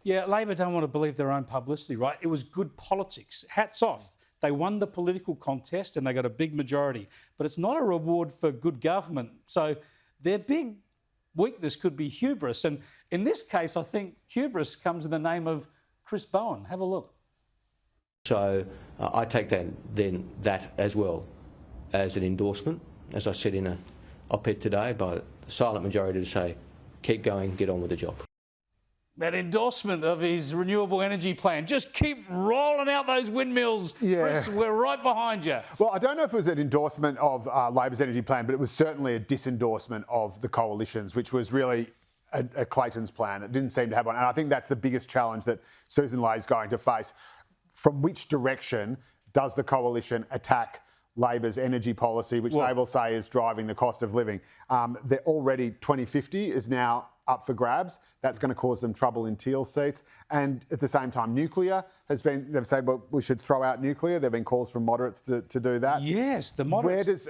Yeah, Labor don't want to believe their own publicity, right? It was good politics. Hats off. They won the political contest and they got a big majority. But it's not a reward for good government. So their big weakness could be hubris. And in this case, I think hubris comes in the name of Chris Bowen. Have a look. So I take that as well as an endorsement, as I said in an op-ed today, by the silent majority to say, keep going, get on with the job. That endorsement of his renewable energy plan. Just keep rolling out those windmills, Chris. We're right behind you. Well, I don't know if it was an endorsement of Labor's energy plan, but it was certainly a disendorsement of the coalition's, which was really a Clayton's plan. It didn't seem to have one. And I think that's the biggest challenge that Susan Ley's going to face. From which direction does the coalition attack Labor's energy policy, which they will say is driving the cost of living? They're already 2050 is now up for grabs. That's going to cause them trouble in Teal seats. And at the same time, nuclear has been, they've said, well, we should throw out nuclear. There have been calls from moderates to do that. Yes, the moderates.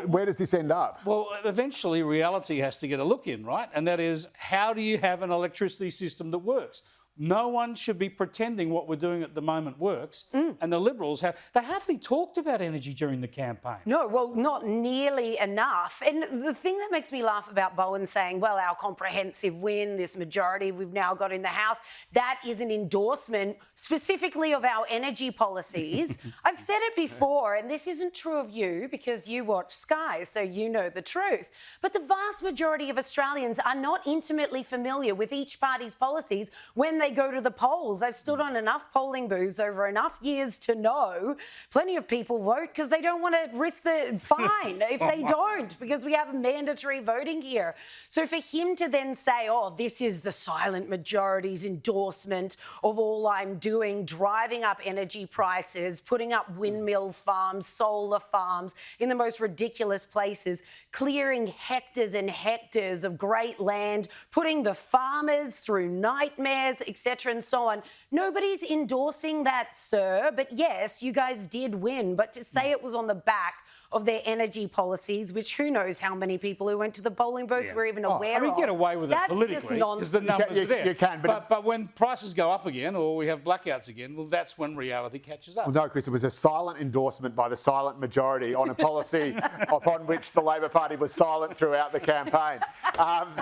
Where does this end up? Well, eventually reality has to get a look in, right? And that is, how do you have an electricity system that works? No one should be pretending what we're doing at the moment works. And the Liberals they hardly talked about energy during the campaign. No, well, not nearly enough. And the thing that makes me laugh about Bowen saying, well, our comprehensive win, this majority we've now got in the House, that is an endorsement specifically of our energy policies. I've said it before, and this isn't true of you because you watch Sky, so you know the truth. But the vast majority of Australians are not intimately familiar with each party's policies when they go to the polls. They've stood on enough polling booths over enough years to know plenty of people vote because they don't want to risk the fine if they don't, because we have mandatory voting here. So for him to then say, oh, this is the silent majority's endorsement of all I'm doing, driving up energy prices, putting up windmill farms, solar farms in the most ridiculous places, clearing hectares and hectares of great land, putting the farmers through nightmares, etc. and so on. Nobody's endorsing that, sir. But yes, you guys did win. But to say it was on the back of their energy policies, which who knows how many people who went to the polling booths were even aware of. I mean, get away with it politically because the numbers are there. You can, but when prices go up again or we have blackouts again, well, that's when reality catches up. Well, no, Chris, it was a silent endorsement by the silent majority on a policy upon which the Labor Party was silent throughout the campaign.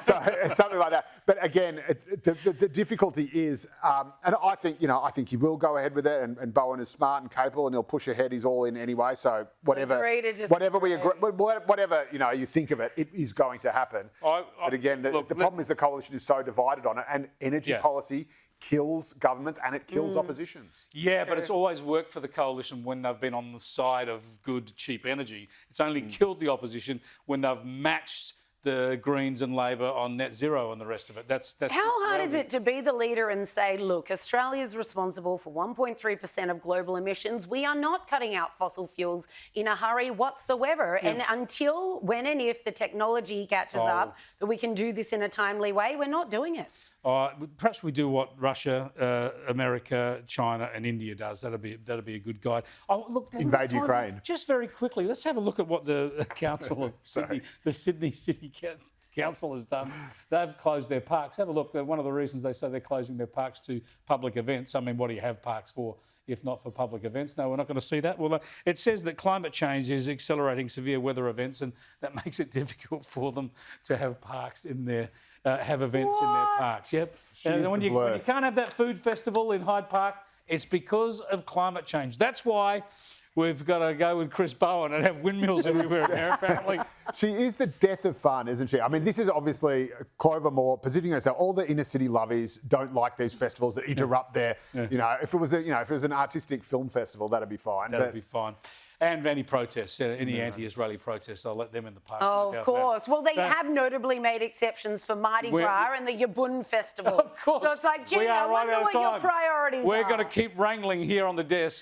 So it's something like that. But again, the difficulty is, and I think he will go ahead with it. And Bowen is smart and capable, and he'll push ahead. He's all in anyway. So whatever you think of it, it is going to happen. But again, the problem is the coalition is so divided on it, and energy policy kills governments and it kills oppositions. Yeah, but it's always worked for the coalition when they've been on the side of good, cheap energy. It's only killed the opposition when they've matched the Greens and Labor on net zero and the rest of it. That's how hard is it to be the leader and say, look, Australia is responsible for 1.3% of global emissions. We are not cutting out fossil fuels in a hurry whatsoever. Yeah. And until when and if the technology catches up that we can do this in a timely way, we're not doing it. Perhaps we do what Russia, America, China and India does. That'll be a good guide. Look, invade Ukraine. Just very quickly, let's have a look at what the Council of Sydney, the Sydney City Council has done. They've closed their parks. Have a look. One of the reasons they say they're closing their parks to public events. I mean, what do you have parks for if not for public events? No, we're not going to see that. Well, it says that climate change is accelerating severe weather events, and that makes it difficult for them to have parks in their have events in their parks. Yep. And when you can't have that food festival in Hyde Park, it's because of climate change. That's why we've got to go with Chris Bowen and have windmills everywhere now, apparently. She is the death of fun, isn't she? I mean, this is obviously Clover Moore positioning herself. All the inner city lovies don't like these festivals that interrupt their, if it was an artistic film festival, that'd be fine. That'd be fine. And any protests, any anti-Israeli protests, I'll let them in the park. Oh, of course. Well, they have notably made exceptions for Mardi Gras and the Yabun Festival. Of course. So it's like, gee, I wonder what your priorities are. We're going to keep wrangling here on the desk.